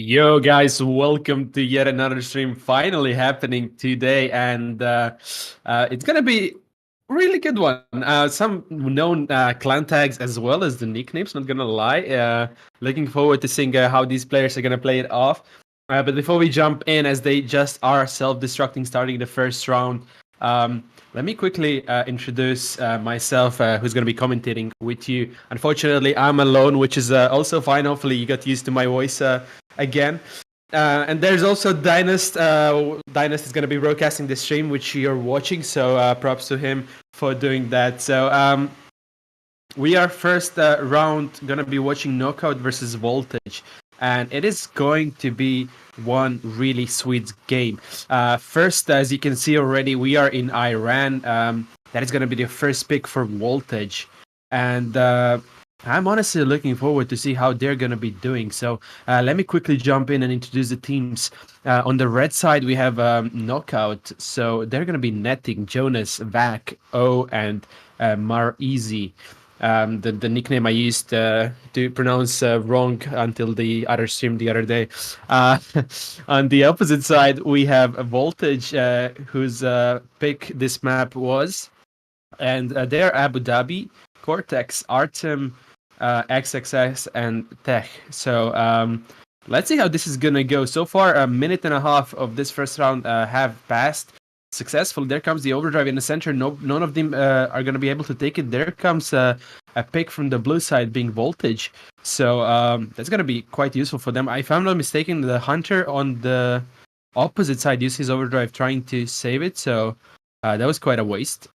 Yo, guys, welcome to yet another stream finally happening today. And it's going to be really good one. Some known clan tags as well as the nicknames, not going to lie. Looking forward to seeing how these players are going to play it off. But before we jump in, as they just are self-destructing starting the first round, let me quickly introduce myself, who's going to be commentating with you. Unfortunately, I'm alone, which is also fine. Hopefully, you got used to my voice again. And there's also Dynast. Dynast is going to be broadcasting the stream, which you're watching. So props to him for doing that. So we are first round going to be watching Knockout versus Voltage. And it is going to be one really sweet game. First, as you can see already, we are in Iran. That is going to be the first pick for Voltage. And I'm honestly looking forward to see how they're going to be doing. So let me quickly jump in and introduce the teams. On the red side, we have Knockout. So they're going to be netting Jonas, Vac, O, and Mar Easy. The nickname I used to pronounce wrong until the other stream the other day. On the opposite side, we have a Voltage, whose pick this map was. And they're Abu Dhabi, Cortex, Artem, XXS, and Tech. So let's see how this is going to go. So far, a minute and a half of this first round have passed successfully. There comes the overdrive in the center. None of them are going to be able to take it. There comes a pick from the blue side being Voltage. So that's going to be quite useful for them. If I'm not mistaken, the Hunter on the opposite side used his overdrive trying to save it. So that was quite a waste.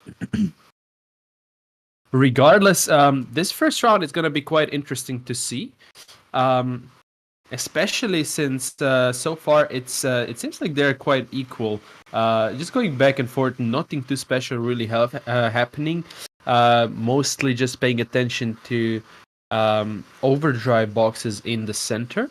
Regardless, this first round is going to be quite interesting to see. Especially since so far it seems like they're quite equal. Just going back and forth, nothing too special really happening. Mostly just paying attention to overdrive boxes in the center.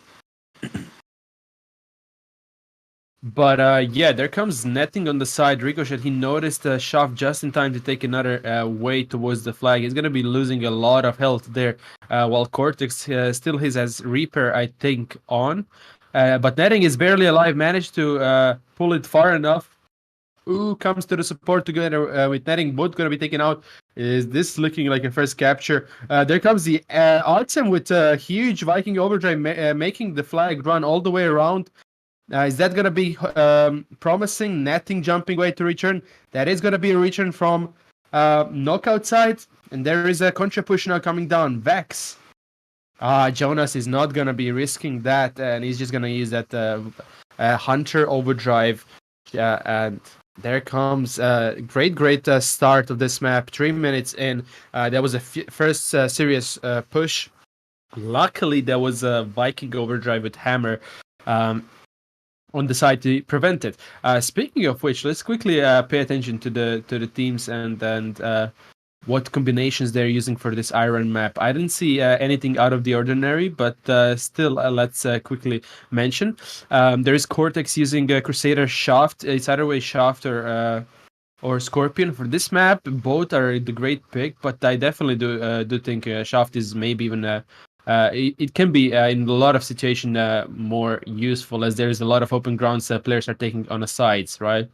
But yeah, there comes netting on the side. Ricochet, he noticed Shaft just in time to take another way towards the flag. He's going to be losing a lot of health there, while Cortex still has Reaper, I think, on. But netting is barely alive, managed to pull it far enough. Ooh, comes to the support together with netting. Both going to be taken out. Is this looking like a first capture? There comes the Artem with a huge Viking overdrive, making the flag run all the way around. Is that going to be promising? Netting jumping way to return. That is going to be a return from Knockout side. And there is a contra push now coming down. Vex. Jonas is not going to be risking that. And he's just going to use that Hunter overdrive. And there comes a great start of this map. 3 minutes in. That was a first serious push. Luckily, there was a Viking overdrive with Hammer. On the side to prevent it. Speaking of which, let's quickly pay attention to the teams and what combinations they're using for this Iron map. I didn't see anything out of the ordinary, but still, let's quickly mention. There is Cortex using Crusader Shaft. It's either way Shaft or Scorpion for this map. Both are the great pick, but I definitely do think Shaft is maybe even it can be in a lot of situations more useful, as there is a lot of open grounds players are taking on the sides, right?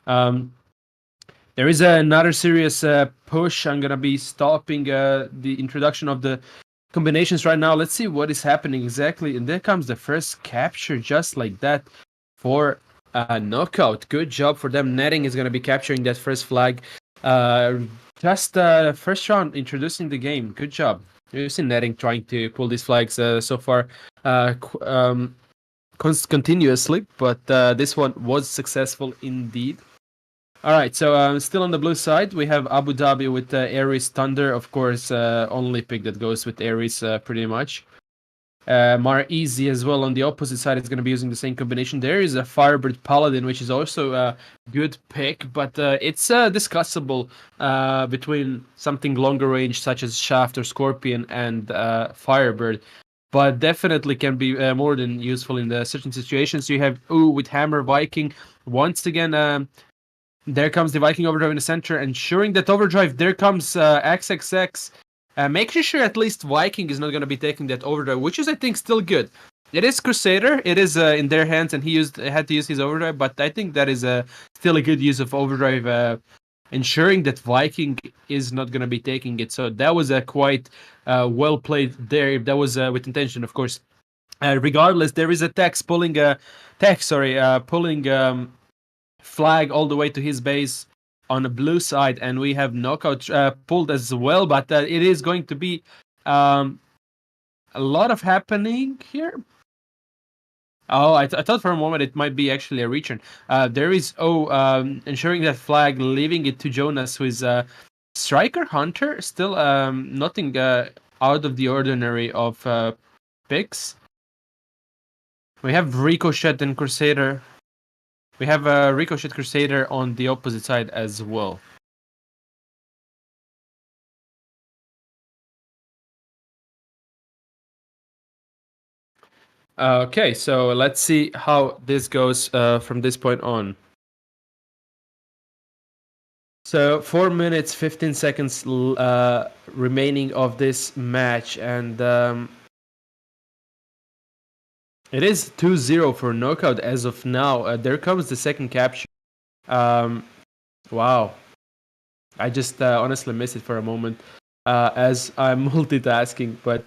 There is another serious push. I'm gonna be stopping the introduction of the combinations right now. Let's see what is happening exactly. And there comes the first capture, just like that, for Knockout. Good job for them. Netting is gonna be capturing that first flag. Just first round introducing the game. Good job. You've seen Netting trying to pull these flags so far continuously, but this one was successful indeed. All right, so still on the blue side, we have Abu Dhabi with Ares Thunder. Of course, only pick that goes with Ares pretty much. Mar Easy as well on the opposite side is going to be using the same combination. There is a Firebird Paladin, which is also a good pick, but it's discussable between something longer range such as Shaft or Scorpion and Firebird, but definitely can be more than useful in the certain situations. You have with Hammer Viking. Once again, there comes the Viking overdrive in the center, ensuring that overdrive. There comes XXX. Making sure at least Viking is not going to be taking that overdrive, which is, I think, still good. It is Crusader. It is in their hands, and he had to use his overdrive. But I think that is still a good use of overdrive, ensuring that Viking is not going to be taking it. So that was a quite well played there. If that was with intention, of course. Regardless, there is a pulling flag all the way to his base on the blue side, and we have knockout pulled as well. But it is going to be a lot of happening here. Oh, I thought for a moment it might be actually a return. There is ensuring that flag, leaving it to Jonas, who is striker hunter, still nothing out of the ordinary of picks. We have Ricochet and Crusader. We have Ricochet Crusader on the opposite side as well. Okay, so let's see how this goes from this point on. So 4 minutes, 15 seconds remaining of this match, and it is 2-0 for Knockout as of now. There comes the second capture. Wow. I just honestly missed it for a moment as I'm multitasking, but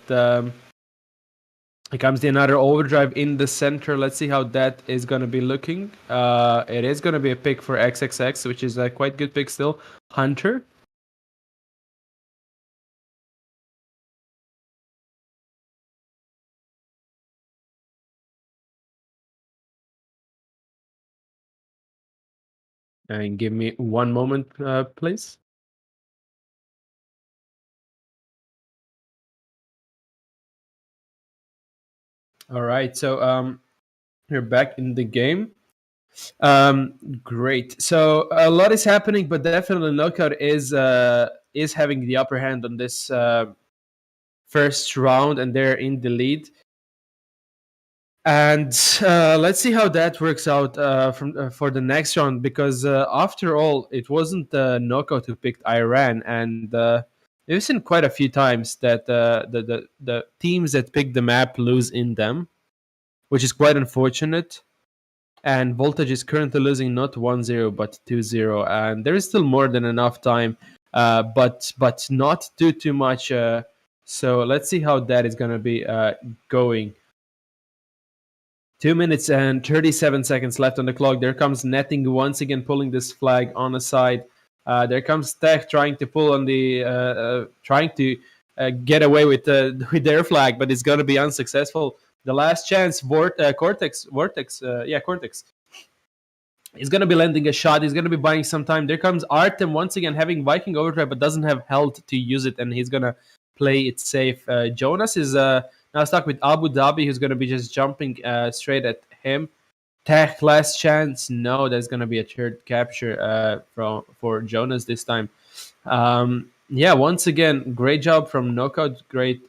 here comes the another overdrive in the center. Let's see how that is going to be looking. It is going to be a pick for XXX, which is a quite good pick still. Hunter. And give me one moment, please. All right, so you're back in the game. Great. So a lot is happening, but definitely Knockout is having the upper hand on this first round, and they're in the lead. And let's see how that works out for the next round, because after all, it wasn't Knockout who picked Iran, and we've seen quite a few times that the teams that pick the map lose in them, which is quite unfortunate. And Voltage is currently losing not 1-0 but 2-0, and there is still more than enough time, but not too much. So let's see how that is gonna be going. 2 minutes and 37 seconds left on the clock. There comes Netting once again pulling this flag on the side. There comes Tech trying to pull on the trying to get away with their flag, but it's gonna be unsuccessful. The last chance, Cortex. He's gonna be landing a shot. He's gonna be buying some time. There comes Artem once again having Viking overdrive, but doesn't have health to use it, and he's gonna play it safe. Jonas is now stuck with Abu Dhabi, who's gonna be just jumping straight at him. Tech last chance. No, there's gonna be a third capture for Jonas this time. Yeah, once again, great job from Knockout. Great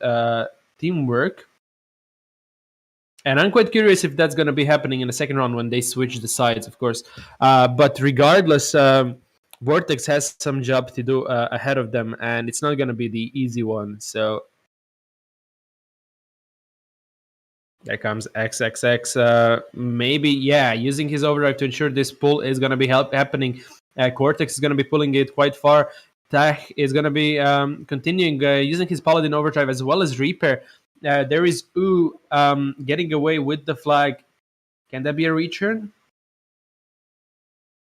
teamwork. And I'm quite curious if that's going to be happening in the second round when they switch the sides, of course. But regardless, Vortex has some job to do ahead of them, and it's not going to be the easy one. So there comes XXX. Maybe, yeah, using his overdrive to ensure this pull is going to be happening. Cortex is going to be pulling it quite far. Tach is going to be continuing using his Paladin overdrive as well as Reaper. There is U getting away with the flag. Can that be a return?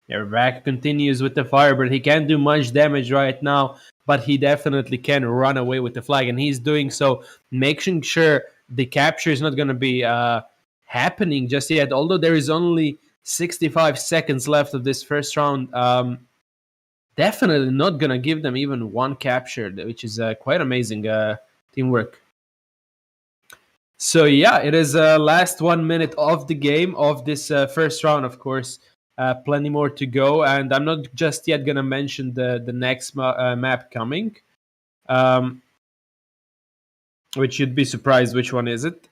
Yeah, Rack continues with the Firebird. He can't do much damage right now, but he definitely can run away with the flag, and he's doing so, making sure the capture is not going to be happening just yet. Although there is only 65 seconds left of this first round, definitely not going to give them even one capture, which is quite amazing teamwork. So yeah, it is last 1 minute of the game of this first round. Of course, plenty more to go, and I'm not just yet gonna mention the next map coming, which you'd be surprised which one is it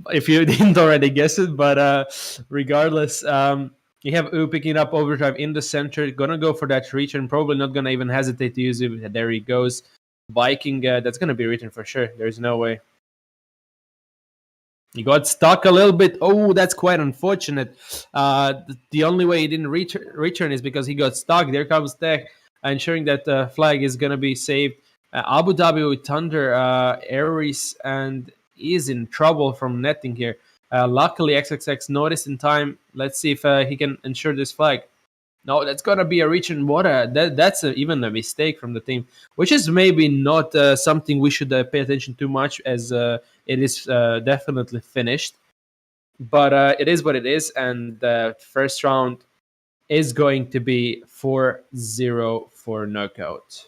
if you didn't already guess it. But regardless, you have U picking up overdrive in the center, gonna go for that reach, and probably not gonna even hesitate to use it. There he goes, Viking. That's gonna be written for sure. There's no way. He got stuck a little bit. Oh, that's quite unfortunate. The only way he didn't return is because he got stuck. There comes Tech, ensuring that the flag is going to be saved. Abu Dhabi with Thunder, Aries, and is in trouble from netting here. Luckily, XXX noticed in time. Let's see if he can ensure this flag. No, that's gonna be a reach in water. Even a mistake from the team, which is maybe not something we should pay attention too much, as it is definitely finished. But it is what it is, and the first round is going to be 4-0 for knockout.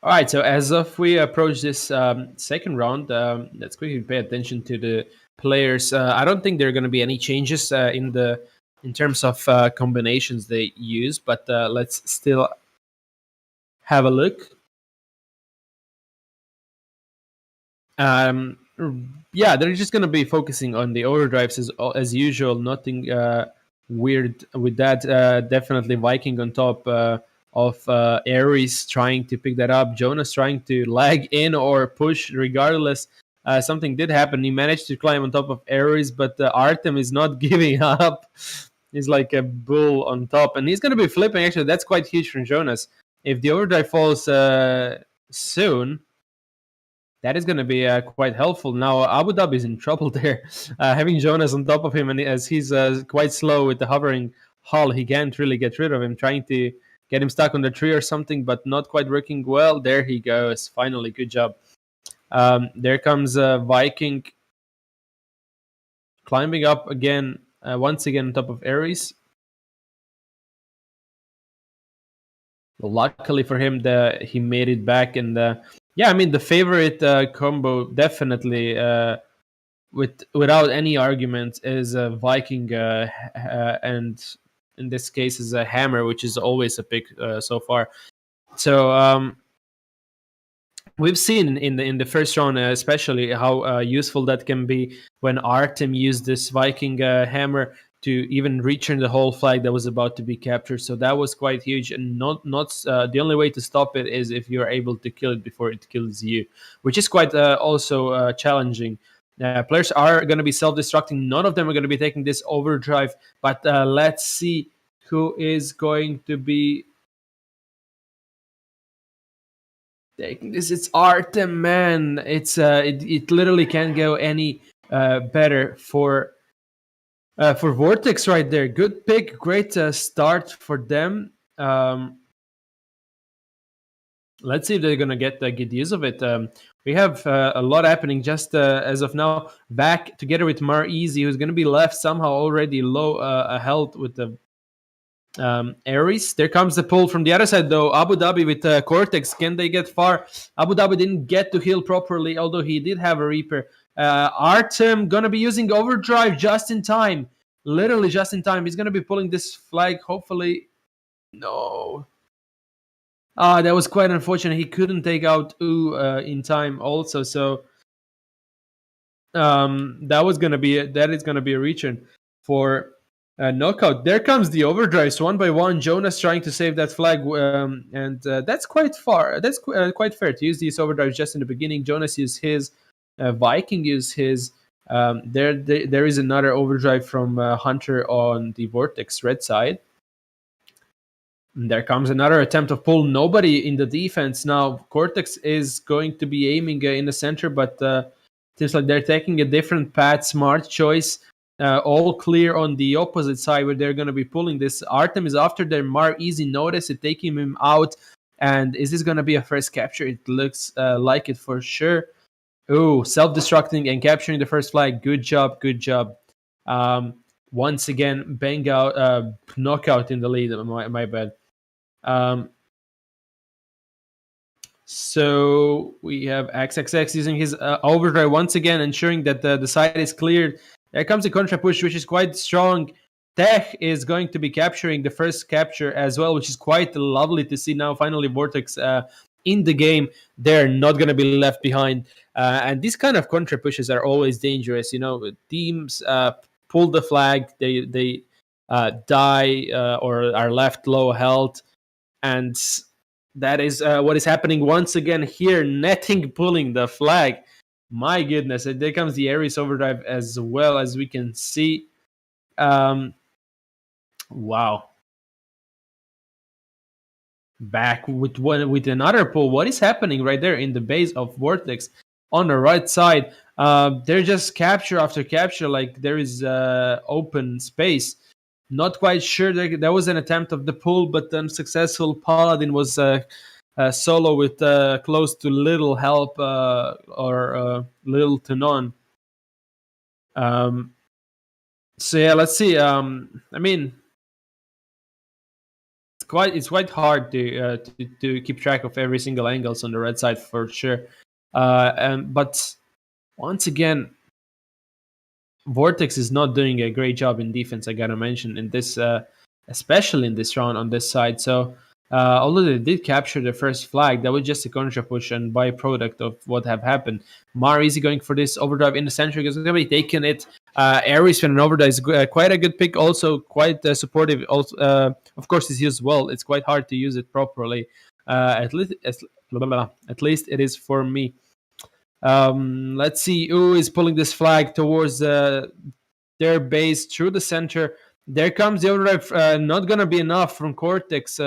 All right, so as of we approach this second round, let's quickly pay attention to the players. I don't think there are going to be any changes in terms of combinations they use, but let's still have a look. Um, yeah, they're just going to be focusing on the overdrives as usual. Nothing weird with that. Definitely Viking on top of Aries trying to pick that up. Jonas trying to lag in or push regardless. Something did happen. He managed to climb on top of Aries, but Artem is not giving up. He's like a bull on top, and he's going to be flipping. Actually, that's quite huge from Jonas. If the overdrive falls soon, that is going to be quite helpful. Now, Abu Dhabi is in trouble there. Having Jonas on top of him, and as he's quite slow with the hovering hull, he can't really get rid of him. Trying to get him stuck on the tree or something, but not quite working well. There he goes. Finally, good job. There comes Viking climbing up again, once again on top of Aries. Luckily for him, he made it back, and yeah, I mean the favorite combo definitely, without any argument, is a Viking, and in this case is a hammer, which is always a pick so far. So we've seen in the first round, especially how useful that can be when Artem used this Viking hammer to even return the whole flag that was about to be captured. So that was quite huge, and not the only way to stop it is if you're able to kill it before it kills you, which is quite also challenging. Players are going to be self-destructing. None of them are going to be taking this overdrive, but let's see who is going to be taking this. It's Artem, man. It literally can't go any better for Vortex right there. Good pick, great start for them. Let's see if they're gonna get good use of it. We have a lot happening just as of now. Back together with Mar Easy, who's gonna be left somehow already low health with the Aries. There comes the pull from the other side, though. Abu Dhabi with Cortex. Can they get far? Abu Dhabi didn't get to heal properly, although he did have a Reaper. Artem gonna be using overdrive just in time. Literally just in time. He's gonna be pulling this flag, hopefully. No. That was quite unfortunate. He couldn't take out U in time also. So that is gonna be a return for knockout. There comes the overdrives one by one. Jonas trying to save that flag, and that's quite far. That's quite fair to use these overdrives just in the beginning. Jonas used his, Viking used his. There is another overdrive from Hunter on the Vortex red side. And there comes another attempt of pull. Nobody in the defense now. Cortex is going to be aiming in the center, but seems like they're taking a different path. Smart choice. All clear on the opposite side where they're going to be pulling this. Artem is after their Mar Easy notice it, taking him out. And is this going to be a first capture? It looks like it for sure. Oh, self-destructing and capturing the first flag. Good job, good job. Once again, bang out, knockout in the lead. My bad. So we have XXX using his overdrive once again, ensuring that the side is cleared. There comes a contra push, which is quite strong. Tech is going to be capturing the first capture as well, which is quite lovely to see now. Finally, Vortex in the game. They're not going to be left behind. And these kind of contra pushes are always dangerous. Teams pull the flag, they die or are left low health, and that is what is happening once again here. Netting pulling the flag. My goodness, and there comes the Ares overdrive as well, as we can see. Wow. Back with another pull. What is happening right there in the base of Vortex on the right side? They're just capture after capture, like there is open space. Not quite sure. There was an attempt of the pull, but unsuccessful. Paladin was solo with close to little help or little to none. So yeah, let's see. I mean, it's quite hard to keep track of every single angles on the red side for sure. But once again, Vortex is not doing a great job in defense. I gotta mention in this, especially in this round on this side. So although they did capture the first flag, that was just a contra push and byproduct of what have happened. Mar Easy going for this overdrive in the center is going to be taking it. Ares when an overdrive is quite a good pick, also quite supportive. Also, of course, it's used well. It's quite hard to use it properly. At least it is for me. Let's see who is pulling this flag towards their base through the center. There comes the overdrive. Not gonna be enough from Cortex.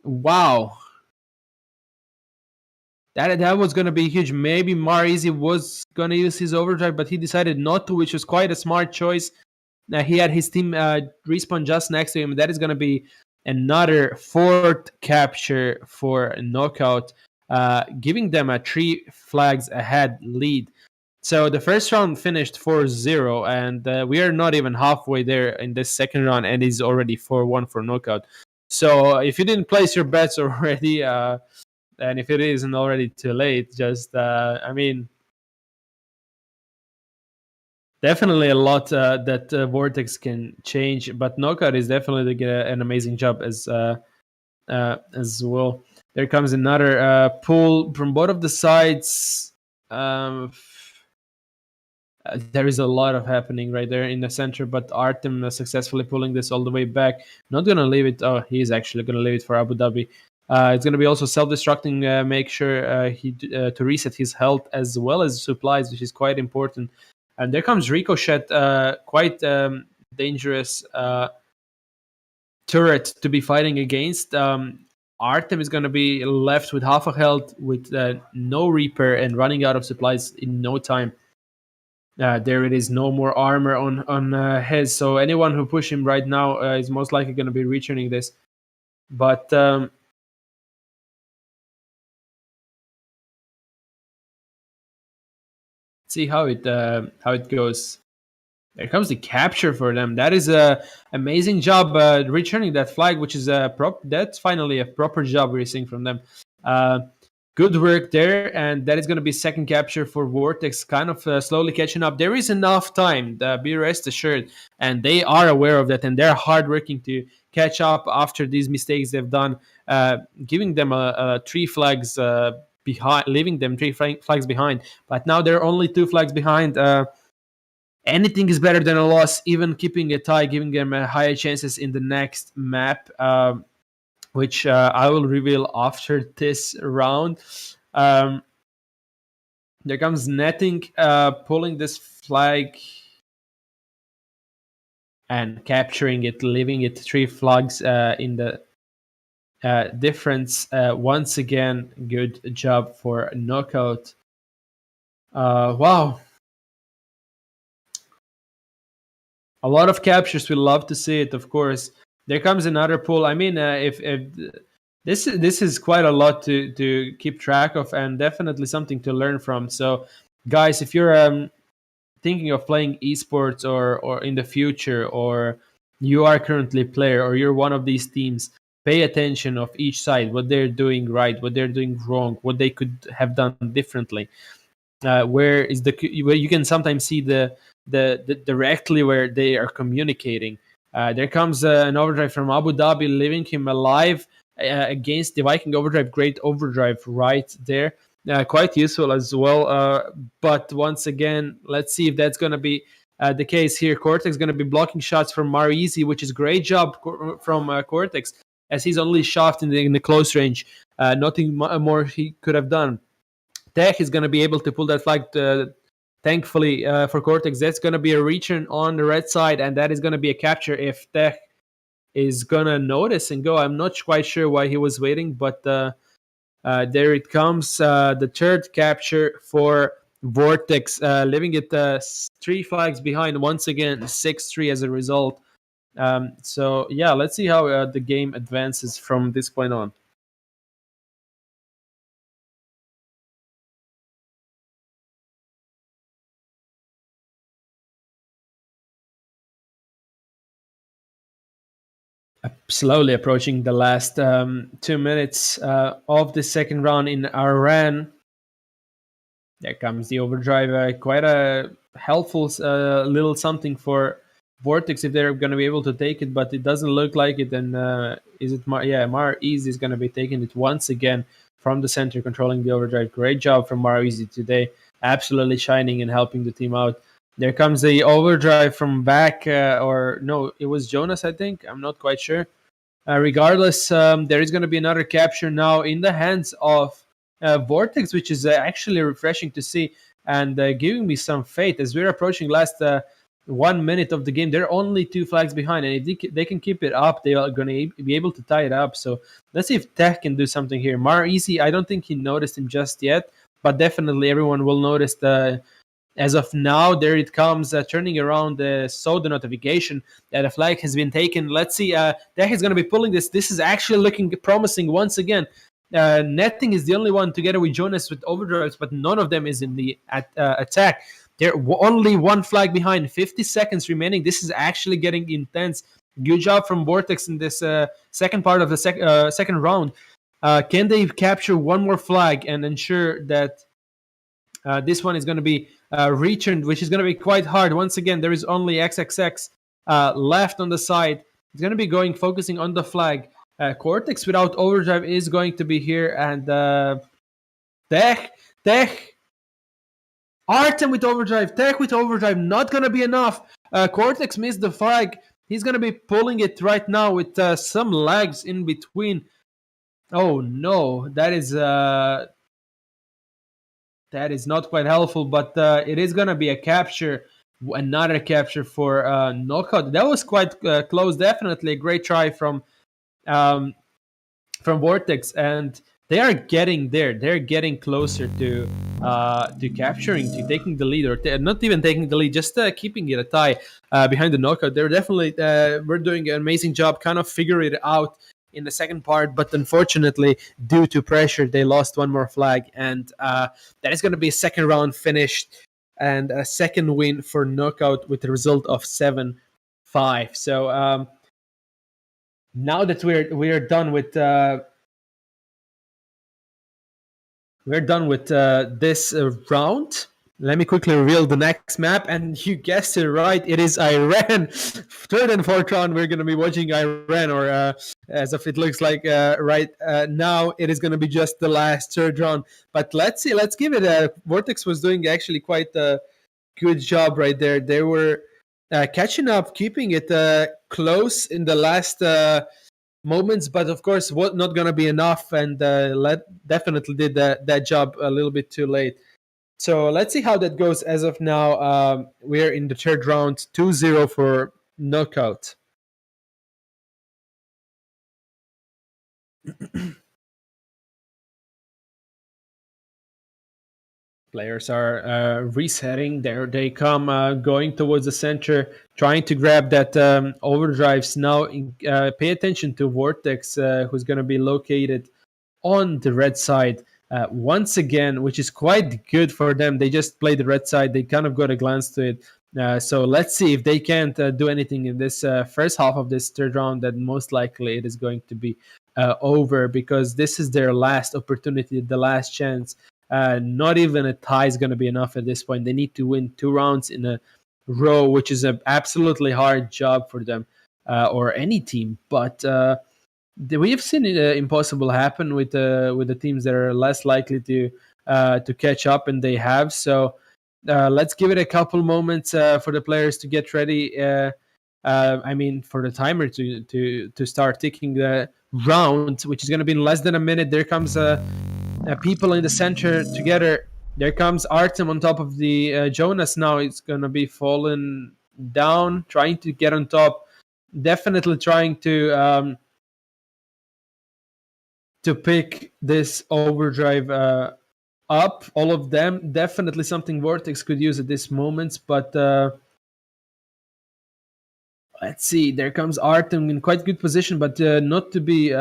Wow. That was gonna be huge. Maybe Marizi was gonna use his overdrive, but he decided not to, which was quite a smart choice. He had his team respawn just next to him. That is gonna be another fourth capture for Knockout, giving them a 3 flags ahead lead. So the first round finished 4-0, and we are not even halfway there in this second round, and it's already 4-1 for Knockout. So if you didn't place your bets already, and if it isn't already too late, just I mean, definitely a lot that Vortex can change, but Knockout is definitely doing an amazing job as well. There comes another pull from both of the sides. There is a lot of happening right there in the center, but Artem successfully pulling this all the way back. Not going to leave it. Oh, he's actually going to leave it for Abu Dhabi. It's going to be also self-destructing. Make sure he to reset his health as well as supplies, which is quite important. And there comes Ricochet, quite dangerous turret to be fighting against. Artem is going to be left with half a health, with no Reaper, and running out of supplies in no time. There it is, no more armor on his. So anyone who push him right now is most likely going to be returning this. But see how it goes. There comes the capture for them. That is a amazing job returning that flag, which is that's finally a proper job we're seeing from them. Good work there, and that is going to be second capture for Vortex, kind of slowly catching up. There is enough time, be rest assured, and they are aware of that, and they're hardworking to catch up after these mistakes they've done, giving them 3 flags behind, leaving them 3 flags behind. But now they're only 2 flags behind. Anything is better than a loss, even keeping a tie, giving them higher chances in the next map. Which I will reveal after this round. There comes Netting pulling this flag and capturing it, leaving it 3 flags in the difference. Once again, good job for Knockout. Wow. A lot of captures. We love to see it, of course. There comes another pull. I mean, if this is quite a lot to keep track of, and definitely something to learn from. So, guys, if you're thinking of playing esports or in the future, or you are currently a player, or you're one of these teams, pay attention of each side, what they're doing right, what they're doing wrong, what they could have done differently. Where you can sometimes see the directly where they are communicating. There comes an overdrive from Abu Dhabi, leaving him alive against the Viking overdrive. Great overdrive right there. quite useful as well. But once again, let's see if that's going to be the case here. Cortex going to be blocking shots from Marizi, which is great job from Cortex, as he's only shot in the close range. Nothing more he could have done. Tech is going to be able to pull that flag. Thankfully for Cortex, that's going to be a return on the red side, and that is going to be a capture if Tech is going to notice and go. I'm not quite sure why he was waiting, but there it comes. The third capture for Vortex, leaving it 3 flags behind once again, 6-3 as a result. So yeah, let's see how the game advances from this point on. Slowly approaching the last 2 minutes of the second round in Iran. There comes the overdrive. Quite a helpful little something for Vortex if they're going to be able to take it, but it doesn't look like it. And is it Mar Easy is going to be taking it once again from the center, controlling the overdrive. Great job from Mar Easy today. Absolutely shining and helping the team out. There comes the overdrive from back, or no, it was Jonas, I think. I'm not quite sure. Regardless, there is going to be another capture now in the hands of Vortex, which is actually refreshing to see and giving me some faith as we're approaching last 1 minute of the game. They're only 2 flags behind, and if they can keep it up, they are going to be able to tie it up. So let's see if Tech can do something here. Mar Easy, I don't think he noticed him just yet, but definitely everyone will notice as of now. There it comes, turning around the SODA notification that a flag has been taken. Let's see, Tech is going to be pulling this. This is actually looking promising once again. Netting is the only one together with Jonas with overdrives, but none of them is in the attack. They're only 1 flag behind, 50 seconds remaining. This is actually getting intense. Good job from Vortex in this second part of the second round. Can they capture 1 more flag and ensure that this one is going to be returned, which is going to be quite hard. Once again, there is only XXX left on the side. It's going to be focusing on the flag. Cortex without overdrive is going to be here, and Tech, Artem with overdrive, Tech with overdrive, not going to be enough. Cortex missed the flag. He's going to be pulling it right now with some lags in between. Oh no, that is not quite helpful, but it is going to be a capture, another capture for Knockout. That was quite close. Definitely a great try from Vortex, and they are getting there. They're getting closer to capturing, to taking the lead, or not even taking the lead, just keeping it a tie behind the Knockout. They're definitely we're doing an amazing job, kind of figuring it out in the second part, but unfortunately, due to pressure, they lost 1 more flag, and that is going to be a second round finished and a second win for Knockout with a result of 7-5. So now that we're done with this round, let me quickly reveal the next map, and you guessed it right, it is Iran. Third and fourth round, we're going to be watching Iran, or as if it looks like right now, it is going to be just the last third round. But let's see, let's give it Vortex was doing actually quite a good job right there. They were catching up, keeping it close in the last moments, but of course, not going to be enough, and definitely did that job a little bit too late. So let's see how that goes. As of now, we're in the third round, 2-0 for Knockout. Players are resetting. They come going towards the center, trying to grab that overdrives. Now, pay attention to Vortex, who's going to be located on the red side. Once again, which is quite good for them. They just played the red side. They kind of got a glance to it. So let's see if they can't do anything in this first half of this third round. That most likely it is going to be over, because this is their last opportunity, the last chance. Not even a tie is going to be enough at this point. They need to win 2 rounds in a row, which is an absolutely hard job for them, or any team. But we have seen it impossible happen with the teams that are less likely to to catch up, and they have. So let's give it a couple moments for the players to get ready. I mean, for the timer to start ticking the round, which is going to be in less than a minute. There comes people in the center together. There comes Artem on top of the Jonas. Now it's going to be falling down, trying to get on top. Definitely trying to pick this overdrive up. All of them. Definitely something Vortex could use at this moment, but let's see. There comes Artem in quite good position, but not to be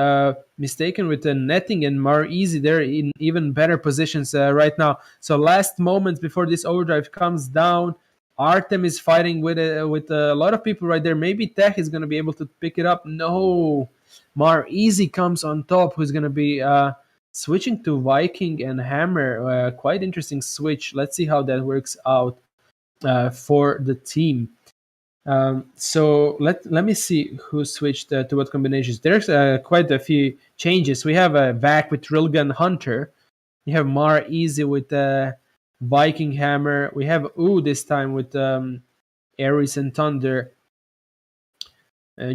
mistaken with Netting and Mar Easy. They're in even better positions right now. So last moments before this overdrive comes down, Artem is fighting with a lot of people right there. Maybe Tech is going to be able to pick it up. No, Mar Easy comes on top, who's going to be switching to Viking and Hammer. Quite interesting switch. Let's see how that works out for the team. So let me see who switched to what combinations. There's quite a few changes. We have a Vac with Rilgun Hunter. We have Mar Easy with Viking Hammer. We have this time with Ares and Thunder.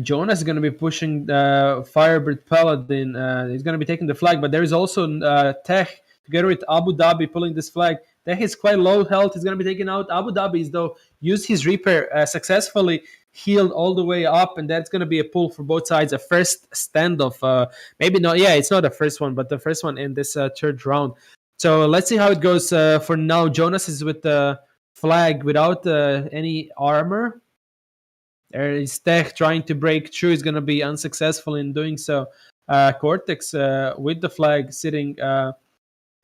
Jonas is going to be pushing Firebird Paladin. He's going to be taking the flag, but there is also Tech together with Abu Dhabi pulling this flag. Tech is quite low health. He's going to be taking out Abu Dhabi, though used his Reaper successfully, healed all the way up, and that's going to be a pull for both sides. A first standoff. Maybe not. Yeah, it's not the first one, but the first one in this third round. So let's see how it goes for now. Jonas is with the flag without any armor. There is Tech trying to break through. Is going to be unsuccessful in doing so. Cortex with the flag sitting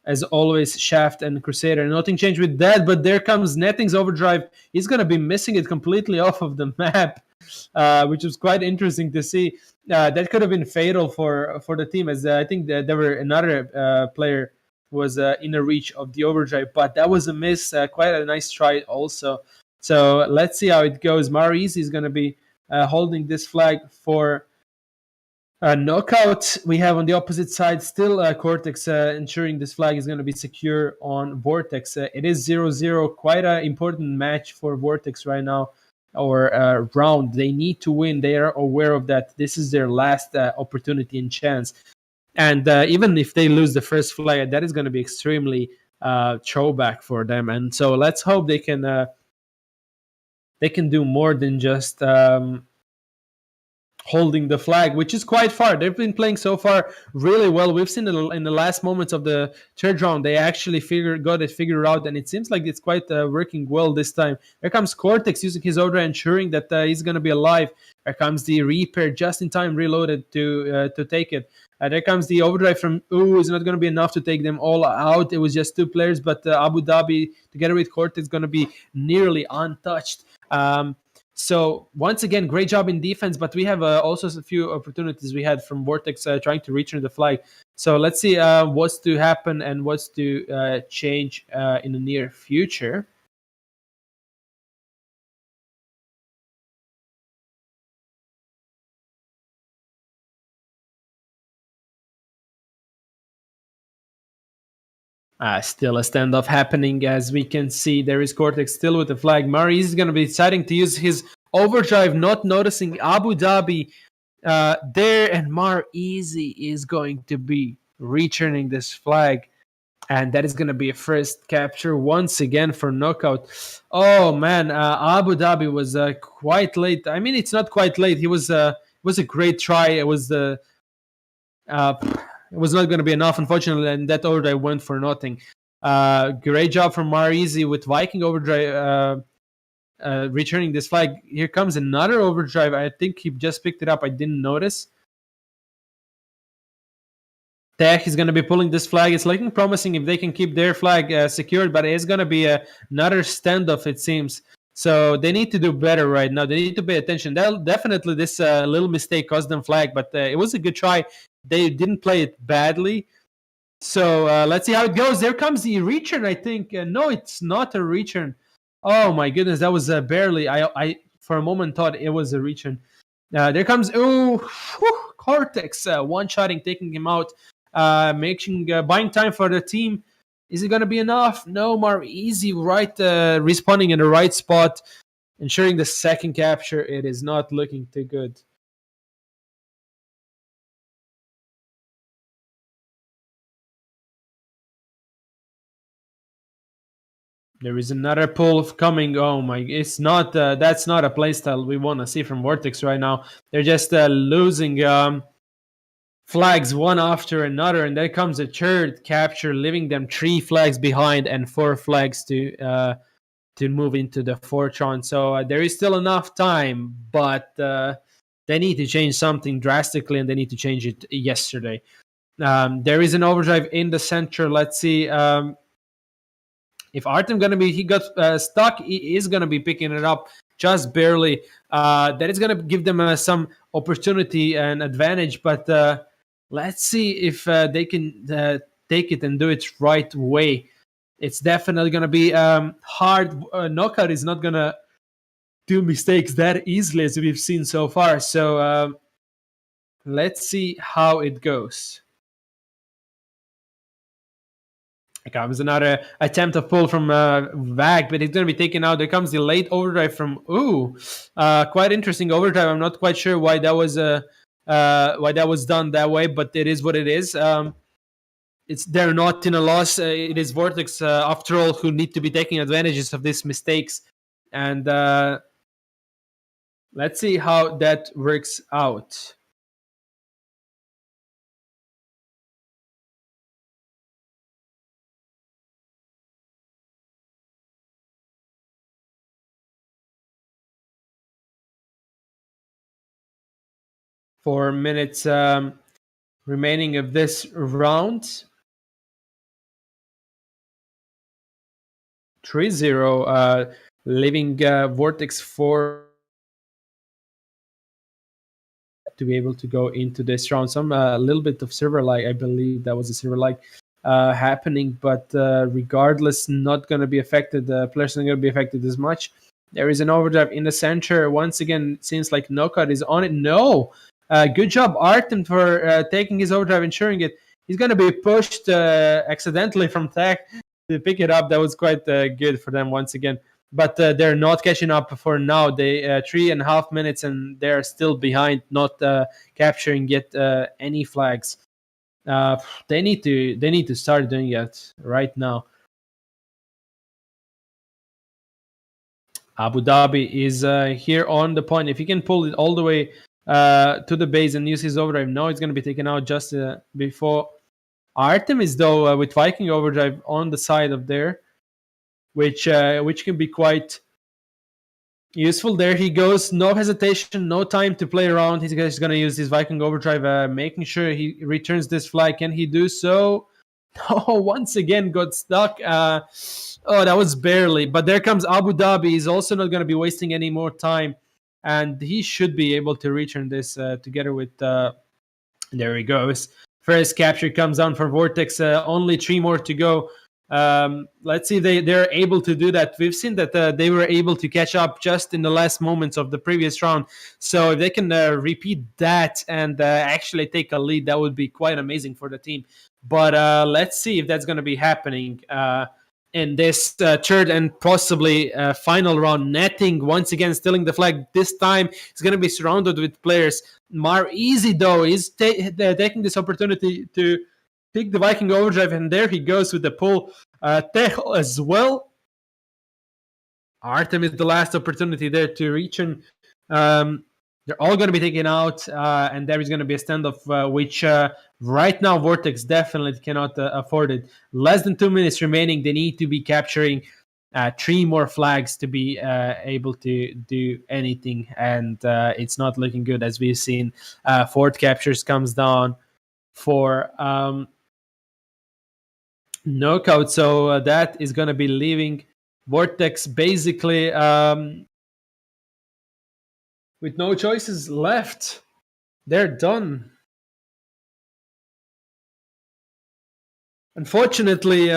as always, Shaft and Crusader. Nothing changed with that, but there comes Netting's overdrive. He's going to be missing it completely off of the map, which was quite interesting to see. That could have been fatal for the team, as I think that there were another player was in the reach of the overdrive, but that was a miss. Quite a nice try also. So let's see how it goes. Mariz is going to be holding this flag for knockout. We have on the opposite side still Cortex ensuring this flag is going to be secure on Vortex. It is 0-0, quite an important match for Vortex right now, or round. They need to win. They are aware of that. This is their last opportunity and chance. And even if they lose the first flag, that is going to be extremely throwback for them. And so let's hope they can do more than just holding the flag, which is quite far. They've been playing so far really well. We've seen in the last moments of the third round, they actually got it figured out, and it seems like it's quite working well this time. Here comes Cortex using his order, ensuring that he's going to be alive. Here comes the Reaper, just in time reloaded to take it. There comes the overdrive from is not going to be enough to take them all out. It was just two players, but Abu Dhabi together with Cortex is going to be nearly untouched. So once again, great job in defense, but we have also a few opportunities we had from Vortex trying to return the flag. So let's see what's to happen and what's to change in the near future. Still a standoff happening, as we can see. There is Cortex still with the flag. Murray is going to be deciding to use his overdrive, not noticing Abu Dhabi there, and Mar Easy is going to be returning this flag, and that is going to be a first capture once again for knockout. Oh man, Abu Dhabi was quite late. I mean, it's not quite late. It was a great try. It was the it was not going to be enough, unfortunately, and that overdrive went for nothing. Great job from Marizi with Viking overdrive returning this flag. Here comes another overdrive. I think he just picked it up. I didn't notice. Tech is going to be pulling this flag. It's looking promising if they can keep their flag secured, but it's going to be another standoff, it seems. So they need to do better right now. They need to pay attention. Definitely this little mistake cost them flag, but it was a good try. They didn't play it badly. So let's see how it goes. There comes the return, I think. No, it's not a return. Oh my goodness, that was barely. I for a moment thought it was a return. There comes Cortex one-shotting, taking him out, buying time for the team. Is it going to be enough? No, Mar easy, right? Respawning in the right spot, ensuring the second capture. It is not looking too good. There is another pull coming. Oh my! It's not. That's not a playstyle we want to see from Vortex right now. They're just losing flags one after another, and there comes a third capture, leaving them 3 flags behind and 4 flags to move into the fourth round. So there is still enough time, but they need to change something drastically, and they need to change it yesterday. There is an overdrive in the center. Let's see. If Artem gonna be, he got stuck. He is gonna be picking it up just barely. That is gonna give them some opportunity and advantage. But let's see if they can take it and do it right way. It's definitely gonna be hard. Knockout is not gonna do mistakes that easily as we've seen so far. So let's see how it goes. Comes another attempt of pull from Vag, but it's going to be taken out. There comes the late overdrive from quite interesting overdrive. I'm not quite sure why that was done that way, but it is what it is. It's they're not in a loss. It is Vortex after all who need to be taking advantages of these mistakes, and let's see how that works out. For minutes remaining of this round. 3-0, leaving Vortex 4 to be able to go into this round. Some a little bit of server lag, I believe that was a server lag happening, but regardless, not going to be affected. The players not going to be affected as much. There is an overdrive in the center. Once again, it seems like Knockout is on it. No! Good job, Artem, for taking his overdrive, ensuring it. He's going to be pushed accidentally from Tech to pick it up. That was quite good for them once again. But they're not catching up for now. They 3.5 minutes and they're still behind, not capturing yet any flags. They need to start doing it right now. Abu Dhabi is here on the point. If he can pull it all the way to the base and use his overdrive, now it's going to be taken out just before Artemis, though, with Viking overdrive on the side of there, which can be quite useful. There he goes, no hesitation, no time to play around. He's going to use his Viking overdrive, making sure he returns this flag. Can he do so? Oh, once again got stuck. That was barely. But there comes Abu Dhabi. He's also not going to be wasting any more time, and he should be able to return this together with. There he goes. First capture comes down for Vortex. Only 3 more to go. Let's see if they're able to do that. We've seen that they were able to catch up just in the last moments of the previous round. So if they can repeat that and actually take a lead, that would be quite amazing for the team. But let's see if that's going to be happening in this third and possibly final round. Netting once again stealing the flag. This time he's going to be surrounded with players. Mar Easy, though, is taking this opportunity to pick the Viking overdrive, and there he goes with the pull. Tehel as well. Artem is the last opportunity there to reach him. They're all going to be taken out, and there is going to be a standoff, which right now Vortex definitely cannot afford it. Less than 2 minutes remaining. They need to be capturing 3 more flags to be able to do anything, and it's not looking good as we've seen. 4th captures comes down for Knockout, so that is going to be leaving Vortex basically with no choices left. They're done. Unfortunately,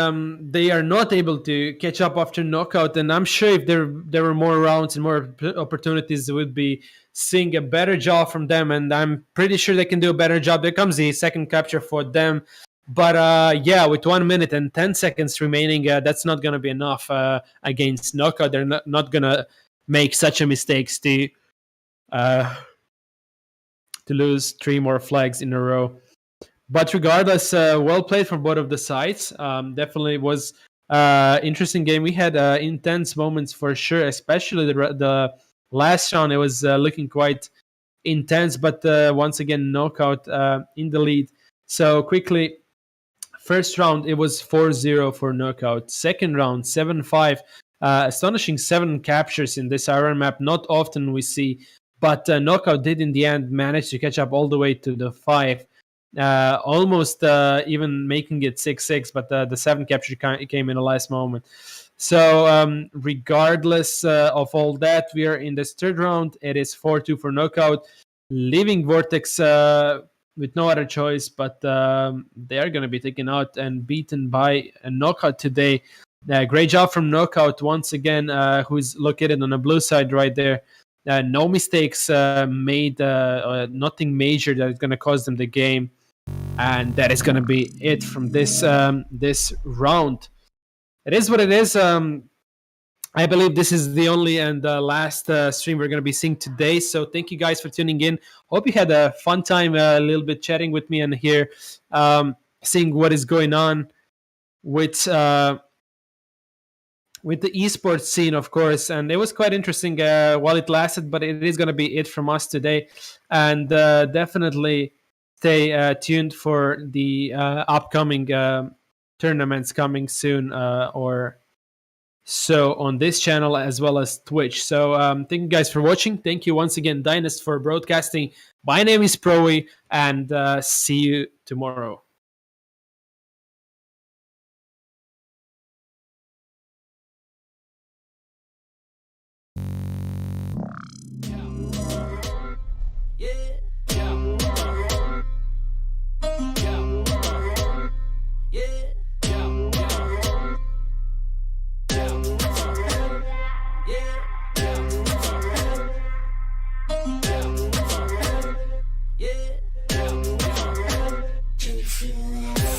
they are not able to catch up after Knockout, and I'm sure if there were more rounds and more opportunities, they would be seeing a better job from them, and I'm pretty sure they can do a better job. There comes the second capture for them. But yeah, with 1 minute and 10 seconds remaining, that's not going to be enough against Knockout. They're not going to make such a mistakes to lose 3 more flags in a row. But regardless, well played from both of the sides. Definitely was interesting game. We had intense moments for sure, especially the last round. It was looking quite intense, but once again, Knockout in the lead. So quickly, first round, it was 4-0 for Knockout. Second round, 7-5. Astonishing 7 captures in this Iron map. Not often we see, but Knockout did in the end manage to catch up all the way to the 5. Almost even making it 6-6, but the 7 capture came in the last moment. So regardless of all that, we are in this third round. It is 4-2 for Knockout, leaving Vortex with no other choice, but they are going to be taken out and beaten by a Knockout today. Great job from Knockout once again, who's located on the blue side right there. No mistakes made, nothing major that is going to cost them the game. And that is going to be it from this this round. It is what it is. I believe this is the only and last stream we're going to be seeing today. So thank you guys for tuning in. Hope you had a fun time a little bit chatting with me and here seeing what is going on with the esports scene, of course. And it was quite interesting while it lasted, but it is going to be it from us today. And definitely stay tuned for the upcoming tournaments coming soon or so on this channel as well as Twitch. So thank you guys for watching. Thank you once again, Dynast, for broadcasting. My name is Proe, and see you tomorrow. Can you feel it?